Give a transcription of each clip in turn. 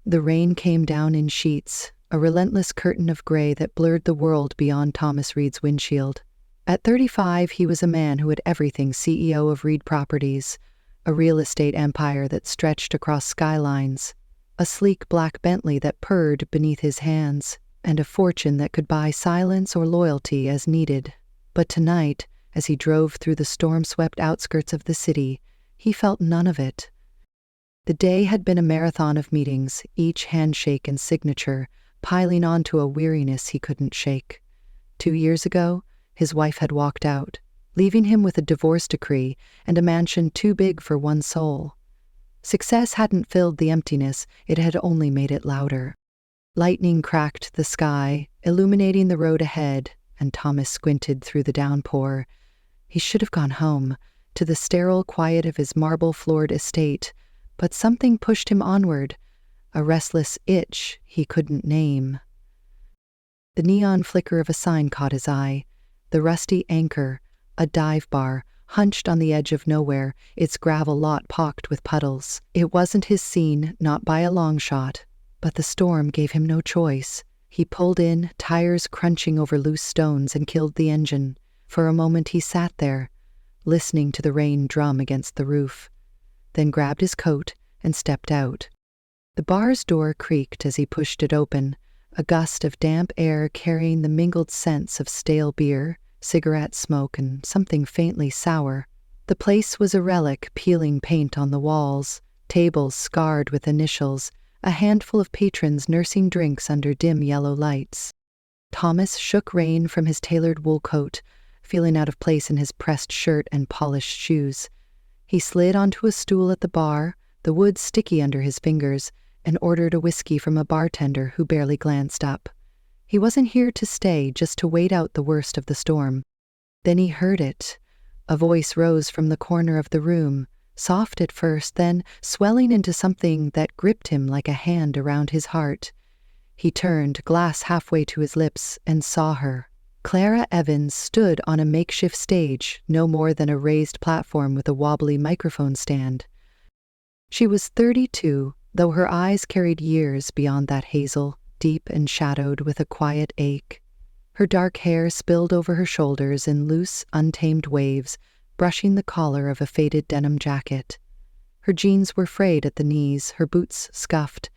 The rain came down in sheets, a relentless curtain of gray that blurred the world beyond Thomas Reed's windshield. At 35, he was a man who had everything: CEO of Reed Properties, a real estate empire that stretched across skylines, a sleek black Bentley that purred beneath his hands, and a fortune that could buy silence or loyalty as needed. But tonight, as he drove through the storm-swept outskirts of the city, he felt none of it. The day had been a marathon of meetings, each handshake and signature piling onto a weariness he couldn't shake. 2 years ago, his wife had walked out, leaving him with a divorce decree and a mansion too big for one soul. Success hadn't filled the emptiness, it had only made it louder. Lightning cracked the sky, illuminating the road ahead, and Thomas squinted through the downpour. He should have gone home, to the sterile quiet of his marble-floored estate, but something pushed him onward, a restless itch he couldn't name. The neon flicker of a sign caught his eye, the rusty anchor, a dive bar, hunched on the edge of nowhere, its gravel lot pocked with puddles. It wasn't his scene, not by a long shot, but the storm gave him no choice. He pulled in, tires crunching over loose stones, and killed the engine. For a moment he sat there, listening to the rain drum against the roof, then grabbed his coat and stepped out. The bar's door creaked as he pushed it open, a gust of damp air carrying the mingled scents of stale beer, cigarette smoke, and something faintly sour. The place was a relic, peeling paint on the walls, tables scarred with initials, a handful of patrons nursing drinks under dim yellow lights. Thomas shook rain from his tailored wool coat, feeling out of place in his pressed shirt and polished shoes. He slid onto a stool at the bar, the wood sticky under his fingers, and ordered a whiskey from a bartender who barely glanced up. He wasn't here to stay, just to wait out the worst of the storm. Then he heard it. A voice rose from the corner of the room, soft at first, then swelling into something that gripped him like a hand around his heart. He turned, glass halfway to his lips, and saw her. Clara Evans stood on a makeshift stage, no more than a raised platform with a wobbly microphone stand. She was 32, though her eyes carried years beyond that hazel, deep and shadowed with a quiet ache. Her dark hair spilled over her shoulders in loose, untamed waves, brushing the collar of a faded denim jacket. Her jeans were frayed at the knees, her boots scuffed,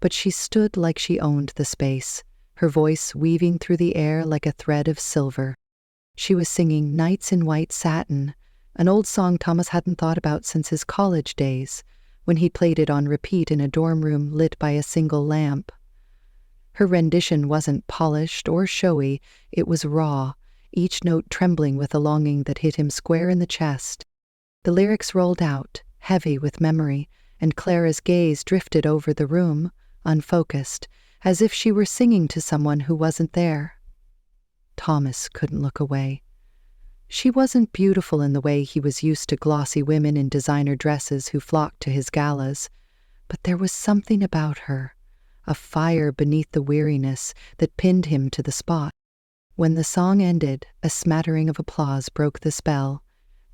but she stood like she owned the space, her voice weaving through the air like a thread of silver. She was singing Nights in White Satin, an old song Thomas hadn't thought about since his college days, when he played it on repeat in a dorm room lit by a single lamp. Her rendition wasn't polished or showy, it was raw, each note trembling with a longing that hit him square in the chest. The lyrics rolled out, heavy with memory, and Clara's gaze drifted over the room, unfocused, as if she were singing to someone who wasn't there. Thomas couldn't look away. She wasn't beautiful in the way he was used to glossy women in designer dresses who flocked to his galas, but there was something about her, a fire beneath the weariness that pinned him to the spot. When the song ended, a smattering of applause broke the spell.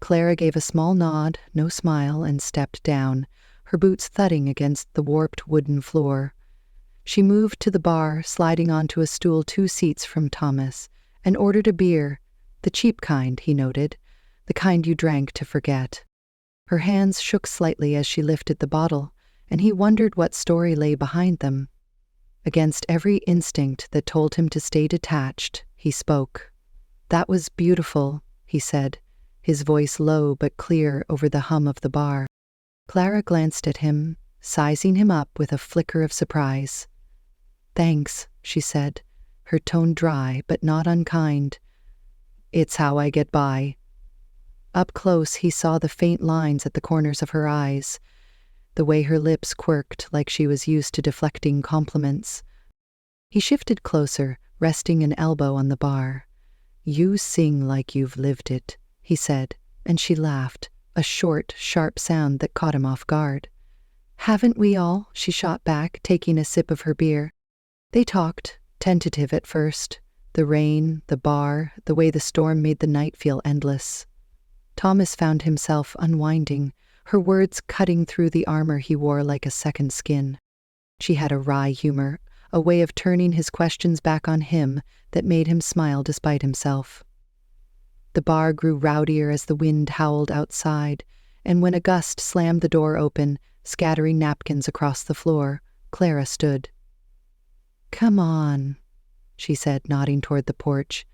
Clara gave a small nod, no smile, and stepped down, her boots thudding against the warped wooden floor. She moved to the bar, sliding onto a stool 2 seats from Thomas, and ordered a beer, the cheap kind, he noted, the kind you drank to forget. Her hands shook slightly as she lifted the bottle, and he wondered what story lay behind them. Against every instinct that told him to stay detached, he spoke. "That was beautiful," he said, his voice low but clear over the hum of the bar. Clara glanced at him, sizing him up with a flicker of surprise. "Thanks," she said, her tone dry but not unkind. "It's how I get by." Up close he saw the faint lines at the corners of her eyes, the way her lips quirked like she was used to deflecting compliments. He shifted closer, resting an elbow on the bar. "You sing like you've lived it," he said, and she laughed, a short, sharp sound that caught him off guard. "Haven't we all?" she shot back, taking a sip of her beer. They talked, tentative at first. The rain, the bar, the way the storm made the night feel endless. Thomas found himself unwinding, her words cutting through the armor he wore like a second skin. She had a wry humor, a way of turning his questions back on him that made him smile despite himself. The bar grew rowdier as the wind howled outside, and when a gust slammed the door open, scattering napkins across the floor, Clara stood. "Come on," she said, nodding toward the porch.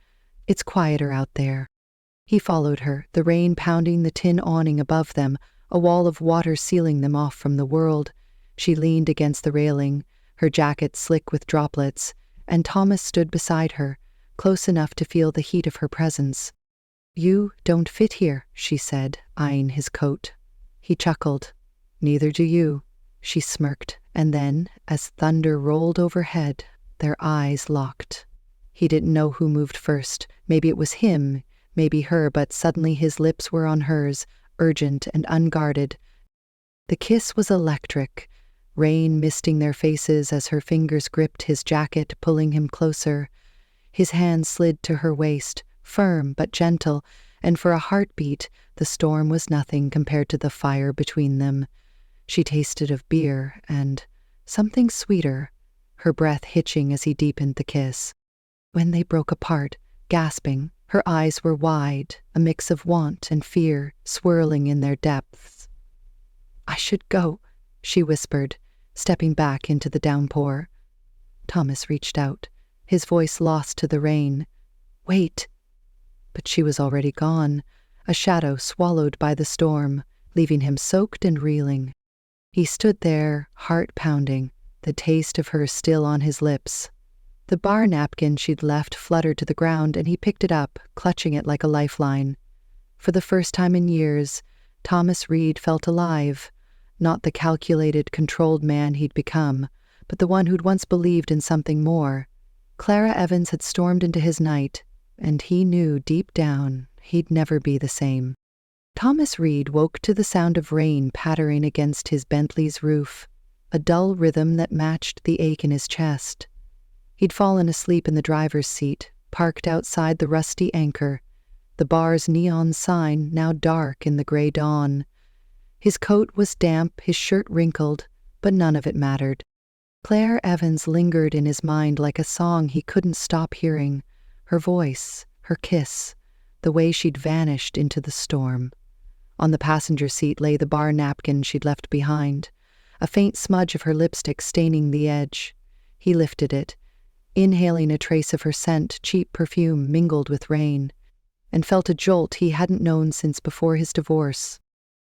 "It's quieter out there." He followed her, the rain pounding the tin awning above them, a wall of water sealing them off from the world. She leaned against the railing, her jacket slick with droplets, and Thomas stood beside her, close enough to feel the heat of her presence. "You don't fit here," she said, eyeing his coat. He chuckled. "Neither do you." She smirked, and then, as thunder rolled overhead, their eyes locked. He didn't know who moved first. Maybe it was him, maybe her, but suddenly his lips were on hers, urgent and unguarded. The kiss was electric, rain misting their faces as her fingers gripped his jacket, pulling him closer. His hand slid to her waist, firm but gentle, and for a heartbeat, the storm was nothing compared to the fire between them. She tasted of beer and something sweeter, her breath hitching as he deepened the kiss. When they broke apart, gasping, her eyes were wide, a mix of want and fear swirling in their depths. "I should go," she whispered, stepping back into the downpour. Thomas reached out, his voice lost to the rain. "Wait." But she was already gone, a shadow swallowed by the storm, leaving him soaked and reeling. He stood there, heart pounding, the taste of her still on his lips. The bar napkin she'd left fluttered to the ground, and he picked it up, clutching it like a lifeline. For the first time in years, Thomas Reed felt alive, not the calculated, controlled man he'd become, but the one who'd once believed in something more. Clara Evans had stormed into his night, and he knew deep down he'd never be the same. Thomas Reed woke to the sound of rain pattering against his Bentley's roof, a dull rhythm that matched the ache in his chest. He'd fallen asleep in the driver's seat, parked outside the rusty Anchor, the bar's neon sign now dark in the gray dawn. His coat was damp, his shirt wrinkled, but none of it mattered. Claire Evans lingered in his mind like a song he couldn't stop hearing, her voice, her kiss, the way she'd vanished into the storm. On the passenger seat lay the bar napkin she'd left behind, a faint smudge of her lipstick staining the edge. He lifted it, inhaling a trace of her scent, cheap perfume mingled with rain, and felt a jolt he hadn't known since before his divorce.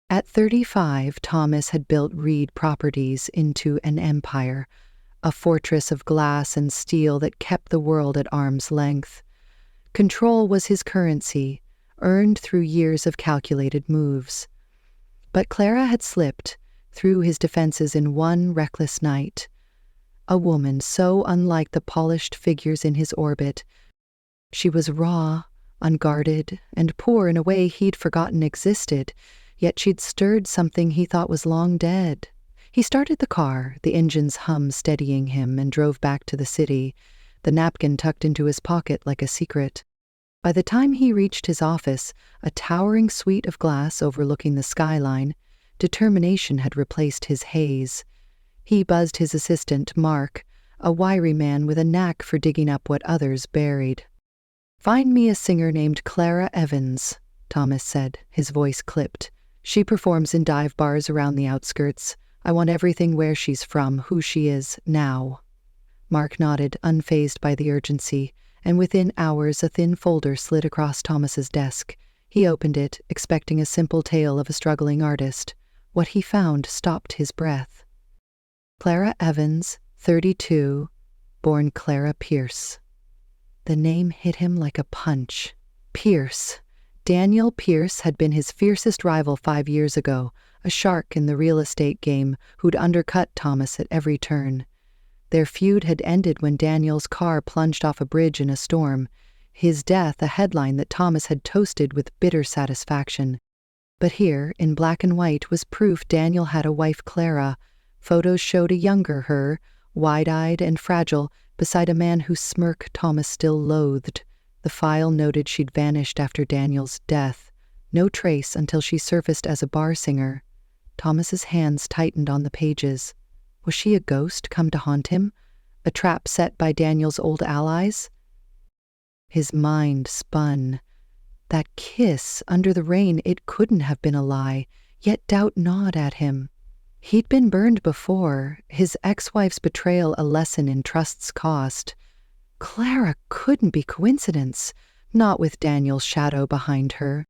At 35, Thomas had built Reed Properties into an empire, a fortress of glass and steel that kept the world at arm's length. Control was his currency, earned through years of calculated moves. But Clara had slipped through his defenses in one reckless night. A woman so unlike the polished figures in his orbit. She was raw, unguarded, and poor in a way he'd forgotten existed, yet she'd stirred something he thought was long dead. He started the car, the engine's hum steadying him, and drove back to the city, the napkin tucked into his pocket like a secret. By the time he reached his office, a towering suite of glass overlooking the skyline, determination had replaced his haze. He buzzed his assistant, Mark, a wiry man with a knack for digging up what others buried. "Find me a singer named Clara Evans," Thomas said, his voice clipped. "She performs in dive bars around the outskirts. I want everything where she's from, who she is, now." Mark nodded, unfazed by the urgency, and within hours a thin folder slid across Thomas's desk. He opened it, expecting a simple tale of a struggling artist. What he found stopped his breath. Clara Evans, 32, born Clara Pierce. The name hit him like a punch. Pierce. Daniel Pierce had been his fiercest rival 5 years ago, a shark in the real estate game who'd undercut Thomas at every turn. Their feud had ended when Daniel's car plunged off a bridge in a storm, his death a headline that Thomas had toasted with bitter satisfaction. But here, in black and white, was proof Daniel had a wife, Clara. Photos showed a younger her, wide-eyed and fragile, beside a man whose smirk Thomas still loathed. The file noted she'd vanished after Daniel's death. No trace until she surfaced as a bar singer. Thomas's hands tightened on the pages. Was she a ghost come to haunt him? A trap set by Daniel's old allies? His mind spun. That kiss under the rain, it couldn't have been a lie, yet doubt gnawed at him. He'd been burned before, his ex-wife's betrayal a lesson in trust's cost. Clara couldn't be coincidence, not with Daniel's shadow behind her.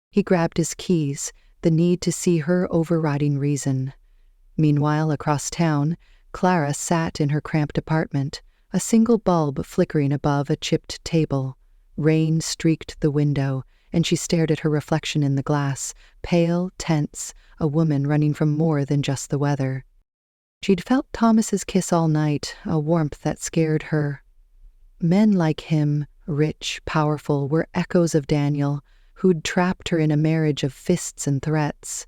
He grabbed his keys, the need to see her overriding reason. Meanwhile, across town, Clara sat in her cramped apartment, a single bulb flickering above a chipped table. Rain streaked the window, and she stared at her reflection in the glass, pale, tense, a woman running from more than just the weather. She'd felt Thomas's kiss all night, a warmth that scared her. Men like him, rich, powerful, were echoes of Daniel, who'd trapped her in a marriage of fists and threats.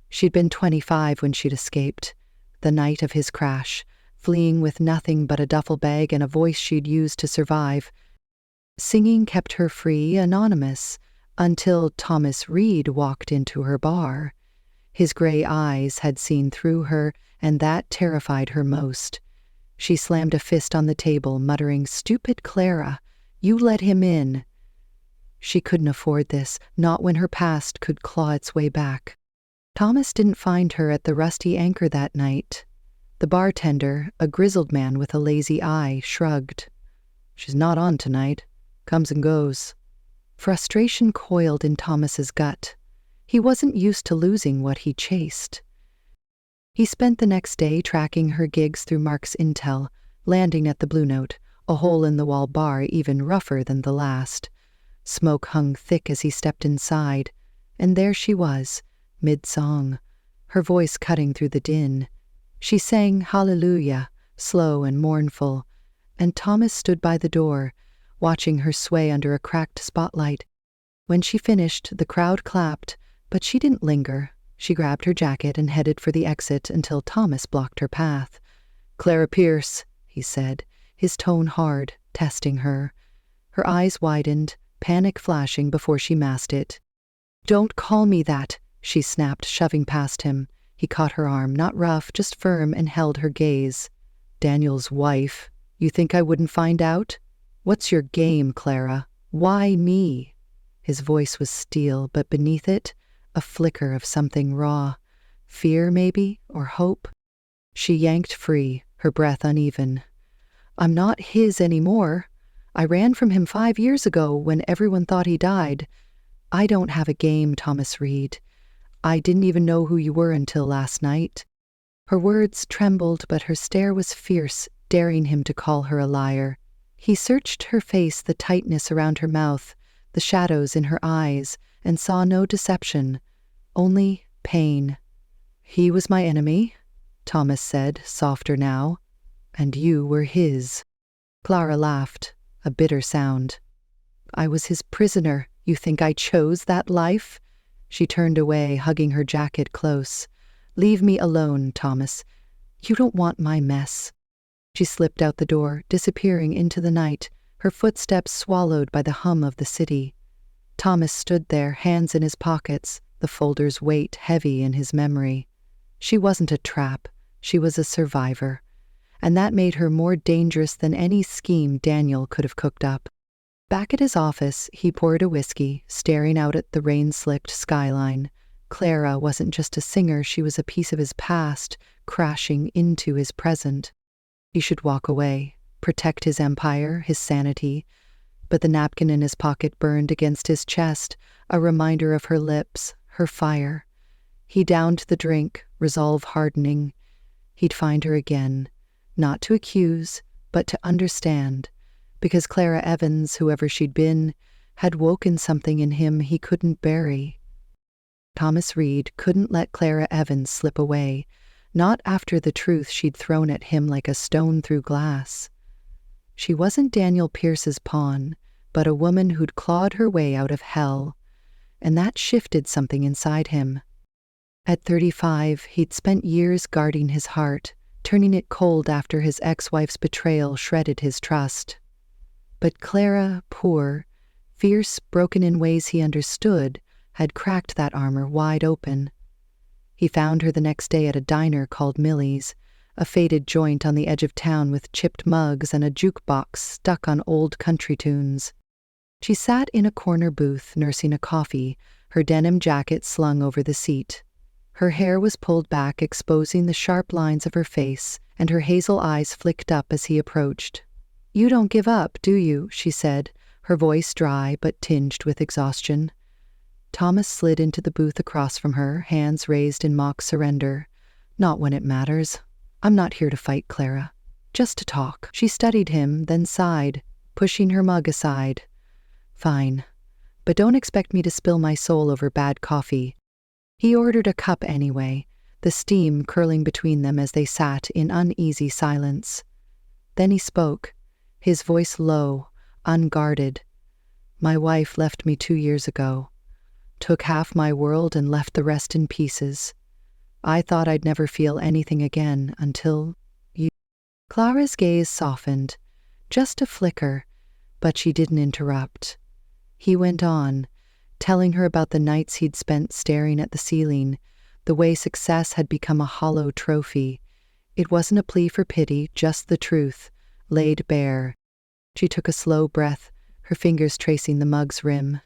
She'd been 25 when she'd escaped, the night of his crash, fleeing with nothing but a duffel bag and a voice she'd used to survive. Singing kept her free, anonymous, until Thomas Reed walked into her bar. His gray eyes had seen through her, and that terrified her most. She slammed a fist on the table, muttering, "Stupid Clara, you let him in." She couldn't afford this, not when her past could claw its way back. Thomas didn't find her at the Rusty Anchor that night. The bartender, a grizzled man with a lazy eye, shrugged. "She's not on tonight. Comes and goes." Frustration coiled in Thomas's gut. He wasn't used to losing what he chased. He spent the next day tracking her gigs through Mark's intel, landing at the Blue Note, a hole-in-the-wall bar even rougher than the last. Smoke hung thick as he stepped inside, and there she was, mid-song, her voice cutting through the din. She sang Hallelujah, slow and mournful, and Thomas stood by the door, watching her sway under a cracked spotlight. When she finished, the crowd clapped, but she didn't linger. She grabbed her jacket and headed for the exit until Thomas blocked her path. "Clara Pierce," he said, his tone hard, testing her. Her eyes widened, panic flashing before she masked it. "Don't call me that," she snapped, shoving past him. He caught her arm, not rough, just firm, and held her gaze. "Daniel's wife. You think I wouldn't find out? What's your game, Clara? Why me?" His voice was steel, but beneath it, a flicker of something raw. Fear, maybe, or hope. She yanked free, her breath uneven. "I'm not his anymore. I ran from him 5 years ago when everyone thought he died. I don't have a game, Thomas Reed. I didn't even know who you were until last night." Her words trembled, but her stare was fierce, daring him to call her a liar. He searched her face, the tightness around her mouth, the shadows in her eyes, and saw no deception, only pain. "He was my enemy," Thomas said, softer now, "and you were his." Clara laughed, a bitter sound. "I was his prisoner. You think I chose that life?" She turned away, hugging her jacket close. "Leave me alone, Thomas. You don't want my mess." She slipped out the door, disappearing into the night, her footsteps swallowed by the hum of the city. Thomas stood there, hands in his pockets, the folder's weight heavy in his memory. She wasn't a trap, she was a survivor, and that made her more dangerous than any scheme Daniel could have cooked up. Back at his office, he poured a whiskey, staring out at the rain-slicked skyline. Clara wasn't just a singer, she was a piece of his past, crashing into his present. He should walk away, protect his empire, his sanity, but the napkin in his pocket burned against his chest, a reminder of her lips, her fire. He downed the drink, resolve hardening. He'd find her again, not to accuse, but to understand, because Clara Evans, whoever she'd been, had woken something in him he couldn't bury. Thomas Reed couldn't let Clara Evans slip away, not after the truth she'd thrown at him like a stone through glass. She wasn't Daniel Pierce's pawn, but a woman who'd clawed her way out of hell, and that shifted something inside him. At 35, he'd spent years guarding his heart, turning it cold after his ex-wife's betrayal shredded his trust. But Clara, poor, fierce, broken in ways he understood, had cracked that armor wide open. He found her the next day at a diner called Millie's, a faded joint on the edge of town with chipped mugs and a jukebox stuck on old country tunes. She sat in a corner booth nursing a coffee, her denim jacket slung over the seat. Her hair was pulled back, exposing the sharp lines of her face, and her hazel eyes flicked up as he approached. "You don't give up, do you?" she said, her voice dry but tinged with exhaustion. Thomas slid into the booth across from her, hands raised in mock surrender. "Not when it matters. I'm not here to fight, Clara. Just to talk." She studied him, then sighed, pushing her mug aside. "Fine. But don't expect me to spill my soul over bad coffee." He ordered a cup anyway, the steam curling between them as they sat in uneasy silence. Then he spoke, his voice low, unguarded. "My wife left me 2 years ago. Took half my world and left the rest in pieces. I thought I'd never feel anything again until you." Clara's gaze softened, just a flicker, but she didn't interrupt. He went on, telling her about the nights he'd spent staring at the ceiling, the way success had become a hollow trophy. It wasn't a plea for pity, just the truth, laid bare. She took a slow breath, her fingers tracing the mug's rim.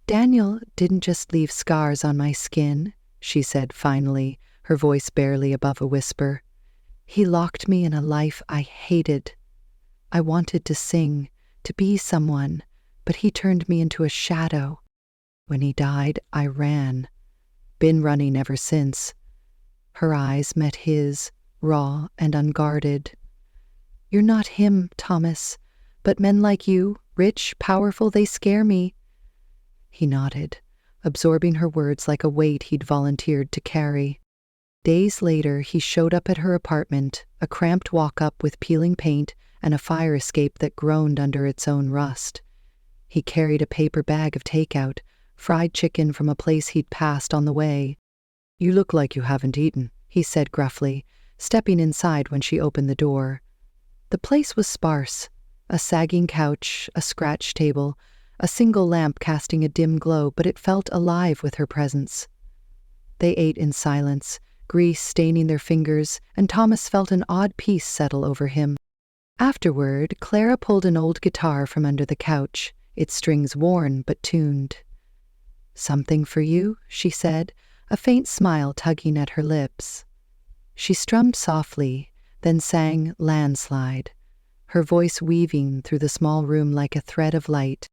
"Daniel didn't just leave scars on my skin," she said finally, her voice barely above a whisper. "He locked me in a life I hated. I wanted to sing, to be someone, but he turned me into a shadow. When he died, I ran. Been running ever since." Her eyes met his, raw and unguarded. "You're not him, Thomas, but men like you, rich, powerful, they scare me." He nodded, absorbing her words like a weight he'd volunteered to carry. Days later, he showed up at her apartment, a cramped walk-up with peeling paint and a fire escape that groaned under its own rust. He carried a paper bag of takeout, fried chicken from a place he'd passed on the way. "You look like you haven't eaten," he said gruffly, stepping inside when she opened the door. The place was sparse, a sagging couch, a scratch table, a single lamp casting a dim glow, but it felt alive with her presence. They ate in silence, grease staining their fingers, and Thomas felt an odd peace settle over him. Afterward, Clara pulled an old guitar from under the couch, its strings worn but tuned. "Something for you?" she said, a faint smile tugging at her lips. She strummed softly, then sang Landslide, her voice weaving through the small room like a thread of light.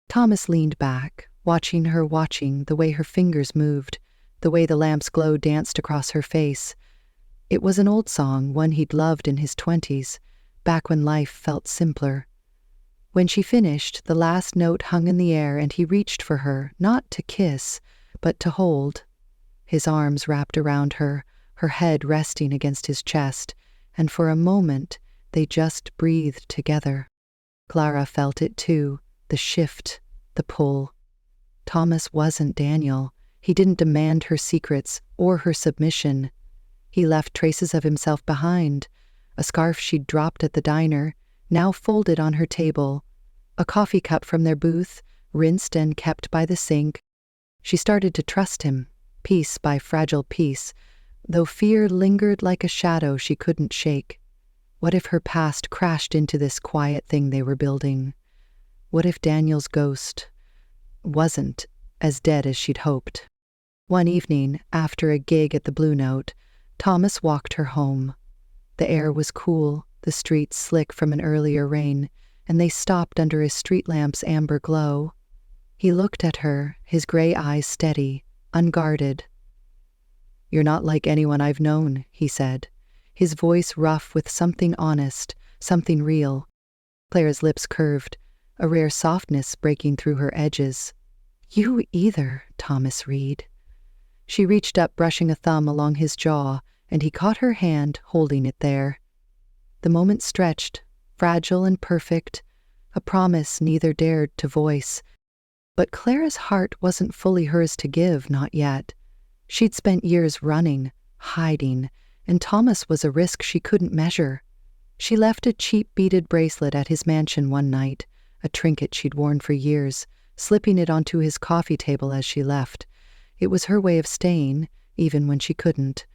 Thomas leaned back, watching the way her fingers moved, the way the lamp's glow danced across her face. It was an old song, one he'd loved in his 20s, back when life felt simpler. When she finished, the last note hung in the air and he reached for her, not to kiss, but to hold. His arms wrapped around her, her head resting against his chest, and for a moment they just breathed together. Clara felt it too, the shift, the pull. Thomas wasn't Daniel. He didn't demand her secrets or her submission. He left traces of himself behind, a scarf she'd dropped at the diner, now folded on her table, a coffee cup from their booth, rinsed and kept by the sink. She started to trust him, piece by fragile piece, though fear lingered like a shadow she couldn't shake. What if her past crashed into this quiet thing they were building? What if Daniel's ghost wasn't as dead as she'd hoped? One evening, after a gig at the Blue Note, Thomas walked her home. The air was cool, the streets slick from an earlier rain, and they stopped under his street lamp's amber glow. He looked at her, his gray eyes steady, unguarded. "You're not like anyone I've known," he said, his voice rough with something honest, something real. Clara's lips curved, a rare softness breaking through her edges. "You either, Thomas Reed." She reached up, brushing a thumb along his jaw, and he caught her hand, holding it there. The moment stretched, fragile and perfect, a promise neither dared to voice. But Clara's heart wasn't fully hers to give, not yet. She'd spent years running, hiding, and Thomas was a risk she couldn't measure. She left a cheap beaded bracelet at his mansion one night, a trinket she'd worn for years, slipping it onto his coffee table as she left. It was her way of staying, even when she couldn't.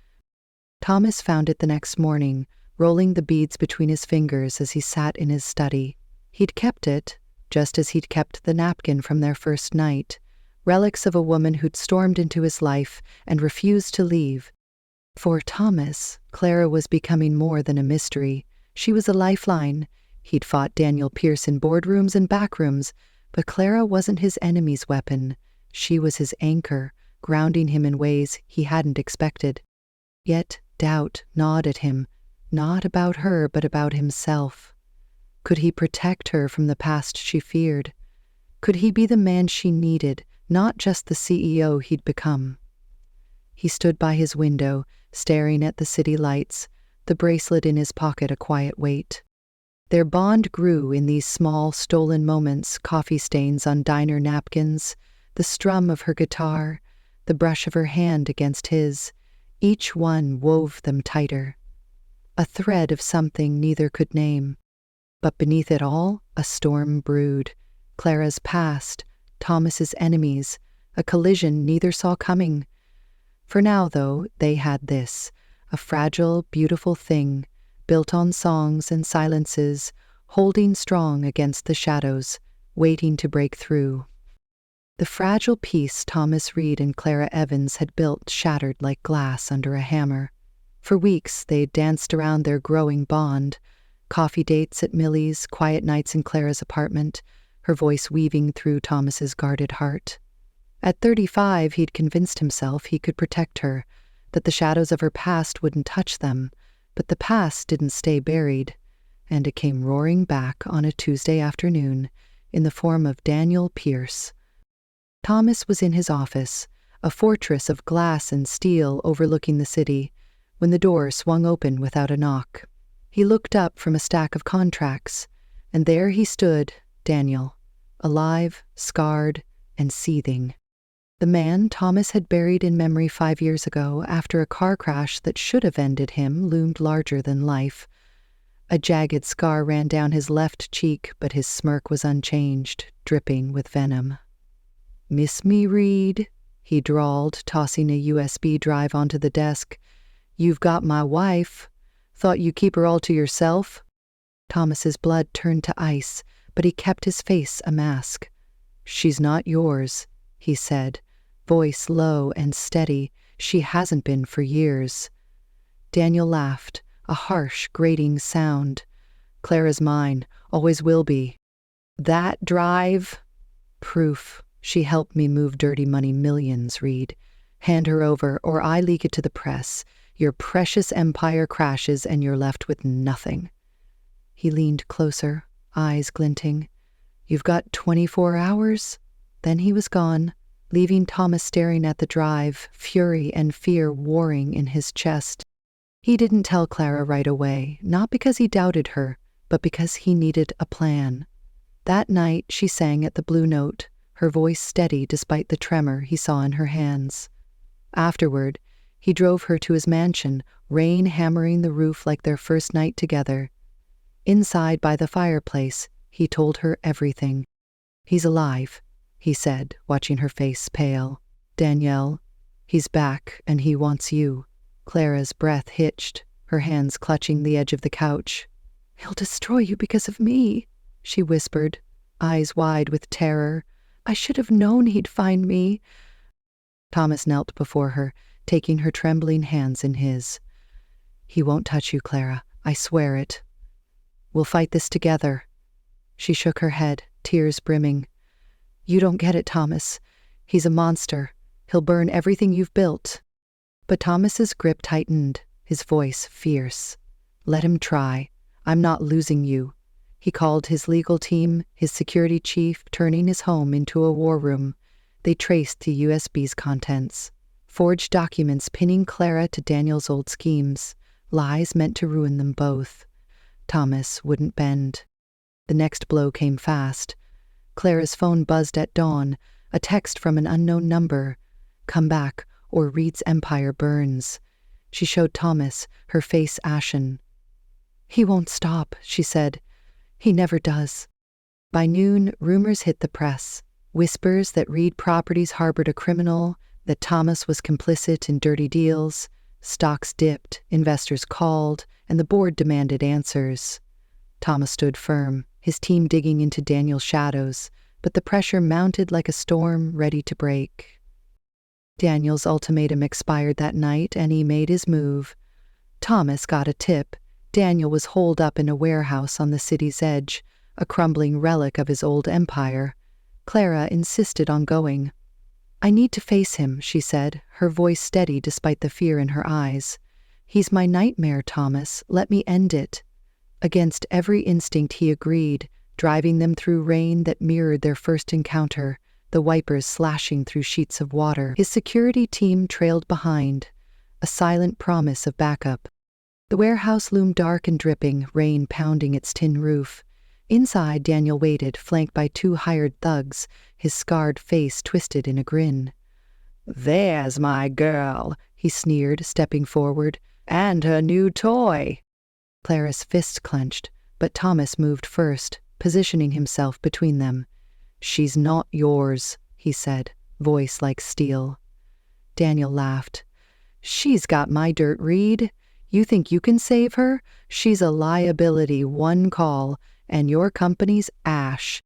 Thomas found it the next morning, rolling the beads between his fingers as he sat in his study. He'd kept it, just as he'd kept the napkin from their first night, relics of a woman who'd stormed into his life and refused to leave. For Thomas, Clara was becoming more than a mystery. She was a lifeline. He'd fought Daniel Pierce in boardrooms and backrooms, but Clara wasn't his enemy's weapon. She was his anchor, grounding him in ways he hadn't expected. Yet doubt gnawed at him, not about her but about himself. Could he protect her from the past she feared? Could he be the man she needed, not just the CEO he'd become? He stood by his window, staring at the city lights, the bracelet in his pocket a quiet weight. Their bond grew in these small, stolen moments, coffee stains on diner napkins, the strum of her guitar, the brush of her hand against his. Each one wove them tighter. A thread of something neither could name. But beneath it all, a storm brewed. Clara's past, Thomas's enemies, a collision neither saw coming. For now, though, they had this, a fragile, beautiful thing, built on songs and silences, holding strong against the shadows, waiting to break through. The fragile piece Thomas Reed and Clara Evans had built shattered like glass under a hammer. For weeks they'd danced around their growing bond, coffee dates at Millie's, quiet nights in Clara's apartment, her voice weaving through Thomas's guarded heart. At 35, he'd convinced himself he could protect her, that the shadows of her past wouldn't touch them, but the past didn't stay buried, and it came roaring back on a Tuesday afternoon in the form of Daniel Pierce. Thomas was in his office, a fortress of glass and steel overlooking the city, when the door swung open without a knock. He looked up from a stack of contracts, and there he stood, Daniel, alive, scarred, and seething. The man Thomas had buried in memory 5 years ago after a car crash that should have ended him loomed larger than life. A jagged scar ran down his left cheek, but his smirk was unchanged, dripping with venom. "Miss me, Reed?" he drawled, tossing a USB drive onto the desk. "You've got my wife. Thought you keep her all to yourself?" Thomas's blood turned to ice, but he kept his face a mask. "She's not yours," he said, voice low and steady. "She hasn't been for years." Daniel laughed, a harsh, grating sound. "Clara's mine, always will be." "That drive?" "Proof. She helped me move dirty money millions, Reed. Hand her over, or I leak it to the press. Your precious empire crashes and you're left with nothing." He leaned closer, eyes glinting. "You've got 24 hours?" Then he was gone, leaving Thomas staring at the drive, fury and fear warring in his chest. He didn't tell Clara right away, not because he doubted her, but because he needed a plan. That night she sang at the Blue Note, her voice steady despite the tremor he saw in her hands. Afterward, he drove her to his mansion, rain hammering the roof like their first night together. Inside by the fireplace, he told her everything. "He's alive," he said, watching her face pale. "Danielle, he's back and he wants you." Clara's breath hitched, her hands clutching the edge of the couch. "He'll destroy you because of me," she whispered, eyes wide with terror. "I should have known he'd find me." Thomas knelt before her, taking her trembling hands in his. "He won't touch you, Clara. I swear it. We'll fight this together." She shook her head, tears brimming. "You don't get it, Thomas. He's a monster. He'll burn everything you've built." But Thomas's grip tightened, his voice fierce. "Let him try. I'm not losing you." He called his legal team, his security chief, turning his home into a war room. They traced the USB's contents, forged documents pinning Clara to Daniel's old schemes, lies meant to ruin them both. Thomas wouldn't bend. The next blow came fast. Clara's phone buzzed at dawn, a text from an unknown number. "Come back, or Reed's empire burns." She showed Thomas, her face ashen. "He won't stop," she said. "He never does." By noon, rumors hit the press. Whispers that Reed Properties harbored a criminal, that Thomas was complicit in dirty deals. Stocks dipped, investors called, and the board demanded answers. Thomas stood firm, his team digging into Daniel's shadows, but the pressure mounted like a storm ready to break. Daniel's ultimatum expired that night, and he made his move. Thomas got a tip. Daniel was holed up in a warehouse on the city's edge, a crumbling relic of his old empire. Clara insisted on going. "I need to face him," she said, her voice steady despite the fear in her eyes. "He's my nightmare, Thomas. Let me end it." Against every instinct he agreed, driving them through rain that mirrored their first encounter, the wipers slashing through sheets of water. His security team trailed behind, a silent promise of backup. The warehouse loomed dark and dripping, rain pounding its tin roof. Inside, Daniel waited, flanked by 2 hired thugs, his scarred face twisted in a grin. "There's my girl," he sneered, stepping forward, "and her new toy." Clara's fists clenched, but Thomas moved first, positioning himself between them. "She's not yours," he said, voice like steel. Daniel laughed. "She's got my dirt, Reed. You think you can save her? She's a liability, one call, and your company's ash."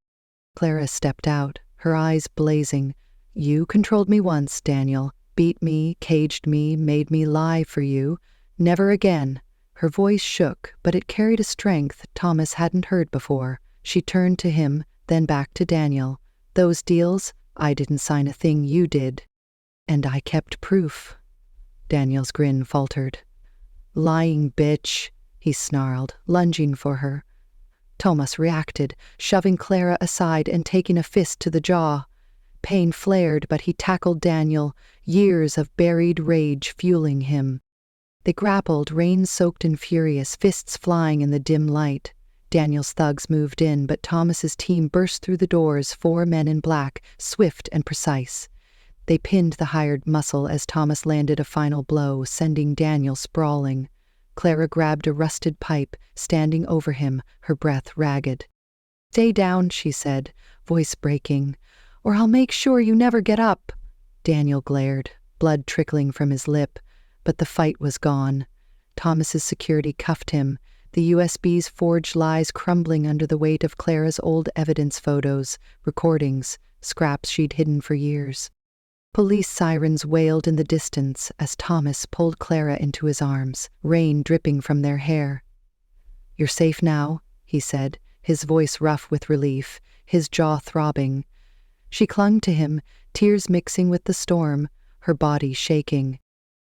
Clara stepped out, her eyes blazing. "You controlled me once, Daniel. Beat me, caged me, made me lie for you. Never again." Her voice shook, but it carried a strength Thomas hadn't heard before. She turned to him, then back to Daniel. "Those deals, I didn't sign a thing, you did. And I kept proof." Daniel's grin faltered. "Lying bitch," he snarled, lunging for her. Thomas reacted, shoving Clara aside and taking a fist to the jaw. Pain flared, but he tackled Daniel, years of buried rage fueling him. They grappled, rain-soaked and furious, fists flying in the dim light. Daniel's thugs moved in, but Thomas's team burst through the doors, 4 men in black, swift and precise. They pinned the hired muscle as Thomas landed a final blow, sending Daniel sprawling. Clara grabbed a rusted pipe, standing over him, her breath ragged. "Stay down," she said, voice breaking, "or I'll make sure you never get up." Daniel glared, blood trickling from his lip, but the fight was gone. Thomas's security cuffed him, the USB's forged lies crumbling under the weight of Clara's old evidence photos, recordings, scraps she'd hidden for years. Police sirens wailed in the distance as Thomas pulled Clara into his arms, rain dripping from their hair. "You're safe now," he said, his voice rough with relief, his jaw throbbing. She clung to him, tears mixing with the storm, her body shaking.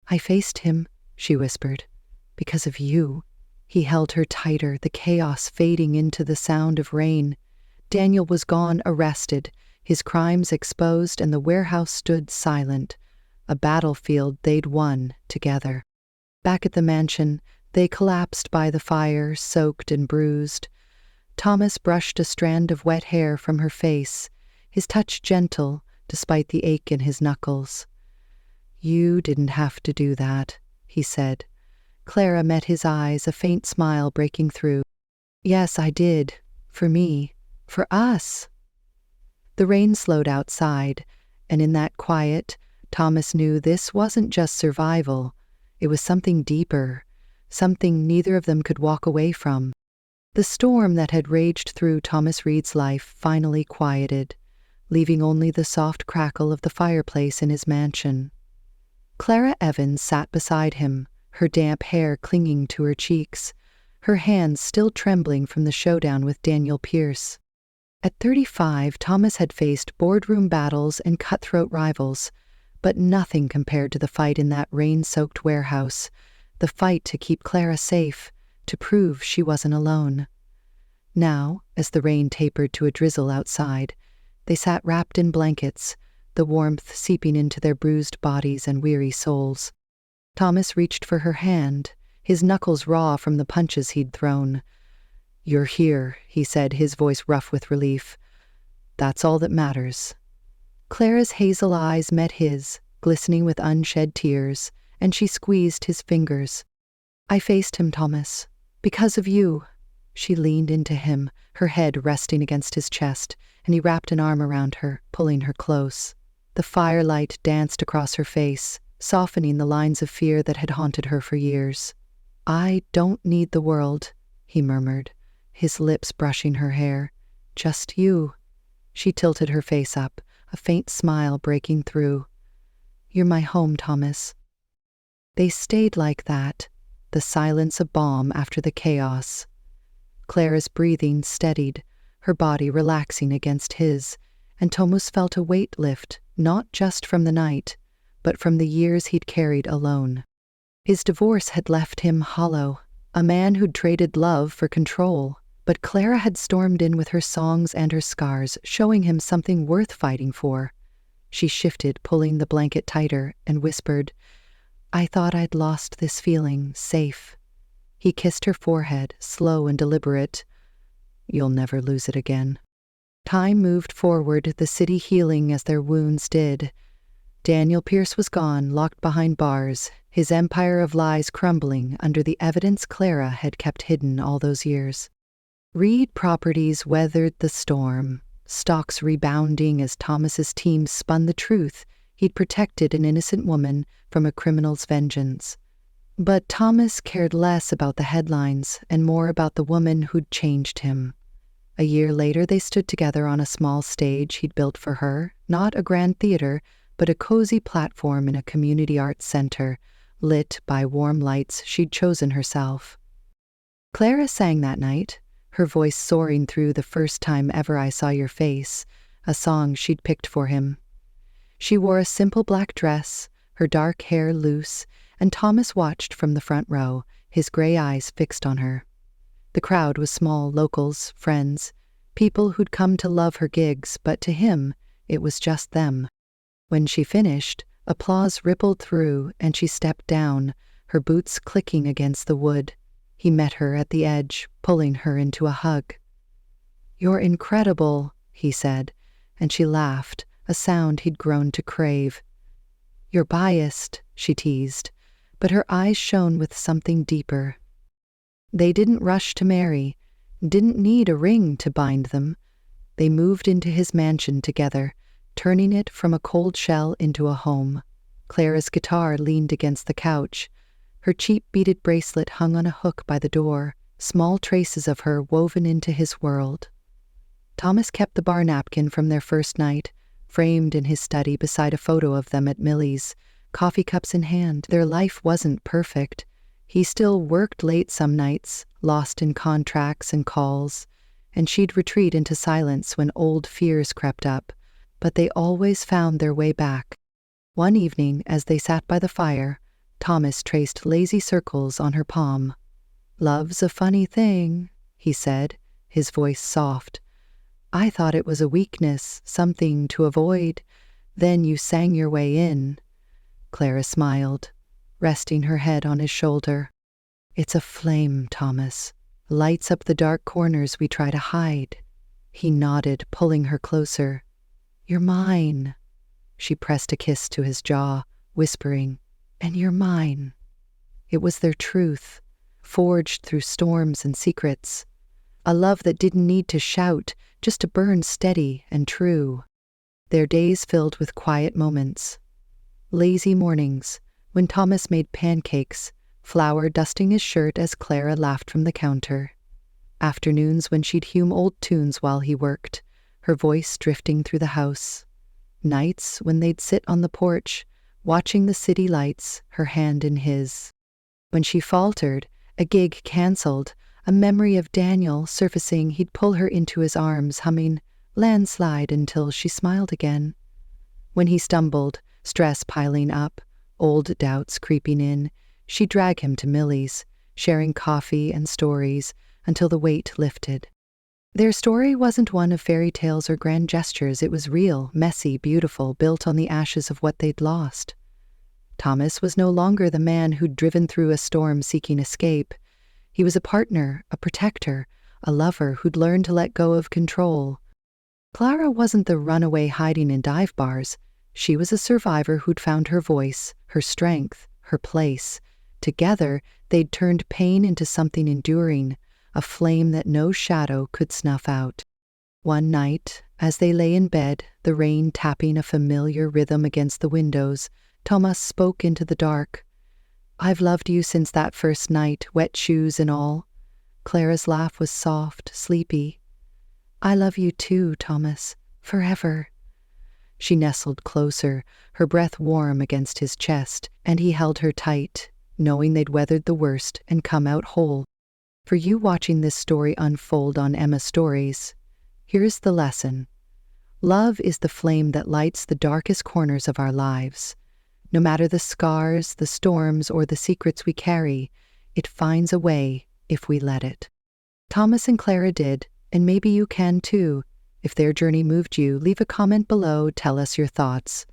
"I faced him," she whispered, "because of you." He held her tighter, the chaos fading into the sound of rain. Daniel was gone, arrested, his crimes exposed, and the warehouse stood silent, a battlefield they'd won together. Back at the mansion, they collapsed by the fire, soaked and bruised. Thomas brushed a strand of wet hair from her face, his touch gentle, despite the ache in his knuckles. "You didn't have to do that," he said. Clara met his eyes, a faint smile breaking through. "Yes, I did. For me. For us." The rain slowed outside, and in that quiet, Thomas knew this wasn't just survival. It was something deeper, something neither of them could walk away from. The storm that had raged through Thomas Reed's life finally quieted, leaving only the soft crackle of the fireplace in his mansion. Clara Evans sat beside him, her damp hair clinging to her cheeks, her hands still trembling from the showdown with Daniel Pierce. At 35, Thomas had faced boardroom battles and cutthroat rivals, but nothing compared to the fight in that rain-soaked warehouse, the fight to keep Clara safe, to prove she wasn't alone. Now, as the rain tapered to a drizzle outside, they sat wrapped in blankets, the warmth seeping into their bruised bodies and weary souls. Thomas reached for her hand, his knuckles raw from the punches he'd thrown. "You're here," he said, his voice rough with relief. "That's all that matters." Clara's hazel eyes met his, glistening with unshed tears, and she squeezed his fingers. "I faced him, Thomas. Because of you." She leaned into him, her head resting against his chest, and he wrapped an arm around her, pulling her close. The firelight danced across her face, softening the lines of fear that had haunted her for years. "I don't need the world," he murmured, his lips brushing her hair. "Just you." She tilted her face up, a faint smile breaking through. "You're my home, Thomas." They stayed like that, the silence a balm after the chaos. Clara's breathing steadied, her body relaxing against his, and Thomas felt a weight lift, not just from the night, but from the years he'd carried alone. His divorce had left him hollow, a man who'd traded love for control, but Clara had stormed in with her songs and her scars, showing him something worth fighting for. She shifted, pulling the blanket tighter, and whispered, "I thought I'd lost this feeling safe." He kissed her forehead, slow and deliberate. "You'll never lose it again." Time moved forward, the city healing as their wounds did. Daniel Pierce was gone, locked behind bars, his empire of lies crumbling under the evidence Clara had kept hidden all those years. Reed Properties weathered the storm, stocks rebounding as Thomas's team spun the truth he'd protected an innocent woman from a criminal's vengeance. But Thomas cared less about the headlines and more about the woman who'd changed him. A year later, they stood together on a small stage he'd built for her, not a grand theater, but a cozy platform in a community arts center, lit by warm lights she'd chosen herself. Clara sang that night, her voice soaring through "The First Time Ever I Saw Your Face," a song she'd picked for him. She wore a simple black dress, her dark hair loose, and Thomas watched from the front row, his gray eyes fixed on her. The crowd was small, locals, friends, people who'd come to love her gigs, but to him, it was just them. When she finished, applause rippled through, and she stepped down, her boots clicking against the wood. He met her at the edge, pulling her into a hug. "You're incredible," he said, and she laughed, a sound he'd grown to crave. "You're biased," she teased, but her eyes shone with something deeper. They didn't rush to marry, didn't need a ring to bind them. They moved into his mansion together, turning it from a cold shell into a home. Clara's guitar leaned against the couch. Her cheap beaded bracelet hung on a hook by the door, small traces of her woven into his world. Thomas kept the bar napkin from their first night, framed in his study beside a photo of them at Millie's, coffee cups in hand. Their life wasn't perfect. He still worked late some nights, lost in contracts and calls, and she'd retreat into silence when old fears crept up, but they always found their way back. One evening, as they sat by the fire, Thomas traced lazy circles on her palm. "Love's a funny thing," he said, his voice soft. "I thought it was a weakness, something to avoid. Then you sang your way in." Clara smiled, resting her head on his shoulder. "It's a flame, Thomas. Lights up the dark corners we try to hide." He nodded, pulling her closer. "You're mine." She pressed a kiss to his jaw, whispering, "And you're mine." It was their truth, forged through storms and secrets. A love that didn't need to shout, just to burn steady and true. Their days filled with quiet moments. Lazy mornings, when Thomas made pancakes, flour dusting his shirt as Clara laughed from the counter. Afternoons when she'd hum old tunes while he worked, her voice drifting through the house. Nights when they'd sit on the porch, watching the city lights, her hand in his. When she faltered, a gig canceled, a memory of Daniel surfacing, he'd pull her into his arms, humming "Landslide" until she smiled again. When he stumbled, stress piling up, old doubts creeping in, she'd drag him to Millie's, sharing coffee and stories until the weight lifted. Their story wasn't one of fairy tales or grand gestures. It was real, messy, beautiful, built on the ashes of what they'd lost. Thomas was no longer the man who'd driven through a storm seeking escape. He was a partner, a protector, a lover who'd learned to let go of control. Clara wasn't the runaway hiding in dive bars. She was a survivor who'd found her voice, her strength, her place. Together, they'd turned pain into something enduring, a flame that no shadow could snuff out. One night, as they lay in bed, the rain tapping a familiar rhythm against the windows, Thomas spoke into the dark. I've loved you since that first night, wet shoes and all. Clara's laugh was soft, sleepy. I love you too, Thomas, forever. She nestled closer, her breath warm against his chest, and he held her tight, knowing they'd weathered the worst and come out whole. For you watching this story unfold on Emma Stories, here's the lesson. Love is the flame that lights the darkest corners of our lives. No matter the scars, the storms, or the secrets we carry, it finds a way if we let it. Thomas and Clara did, and maybe you can too. If their journey moved you, leave a comment below, tell us your thoughts.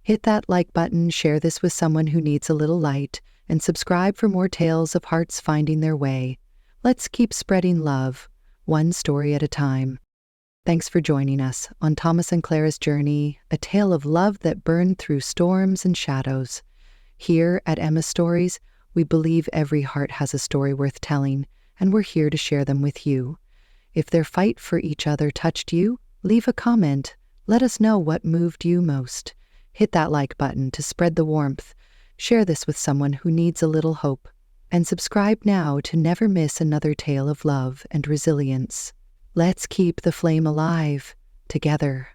Hit that like button, share this with someone who needs a little light, and subscribe for more tales of hearts finding their way. Let's keep spreading love, one story at a time. Thanks for joining us on Thomas and Clara's journey, a tale of love that burned through storms and shadows. Here at Emma Stories, we believe every heart has a story worth telling, and we're here to share them with you. If their fight for each other touched you, leave a comment. Let us know what moved you most. Hit that like button to spread the warmth. Share this with someone who needs a little hope. And subscribe now to never miss another tale of love and resilience. Let's keep the flame alive, together.